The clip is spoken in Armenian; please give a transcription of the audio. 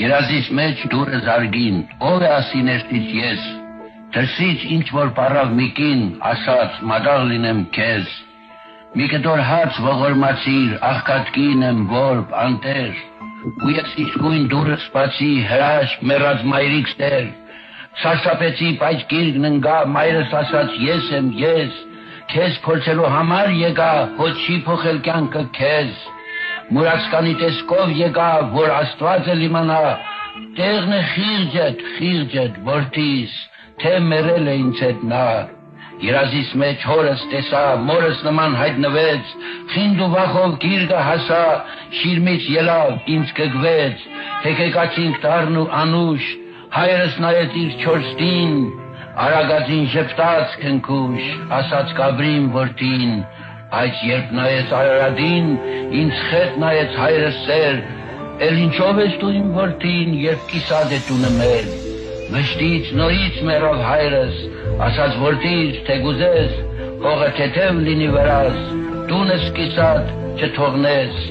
Երազիս մեջ դուրը զարգին, ով է ասի ներսից ես, դրսից ինչ որ պարավ միկին, ասաց մադաղ լինեմ քեզ, մի կտոր հաց ողորմացիր, աղքատ կին եմ որբ անտեր, ու ես իսկույն դուրը սպացի, հրաշք մեռած մայրիկս տեր, սարսափեցի պայծ գիրգն ընգա, մայրս ասաց ես եմ ես, քեզ փորձելու համար եկա, ոչ չի փոխել կյանքը քեզ, մուրացկանի տեսքով եկա, որ Աստված էլ իմանա, տեղն է խիղճդ, որդիս, թե մերել է ինձ հետ նա, երազիս մեջ հորս տեսա, մորս նման հայտնվեց, խինդ ու վախով գիրգը հասա, շիրմից ելավ, ինձ կգվեց, հեկեկացինք տառն ու անուշ, հայրս նայեց իր չորստին, արագածին ժպտաց քնքուշ, ասաց կաբրին որդին, Այս երբ նայեց Արարատին, ինձ խետ նայեց հայրս սեր, էլ ինչով ես դու իմ որդին, երբ կիսատ է տունը մեր, վշտից նորից մեռավ հայրս, ասաց որդիս, թե գուզես, հողը թեթև լինի վրաս, տունս կիսատ չթողնես,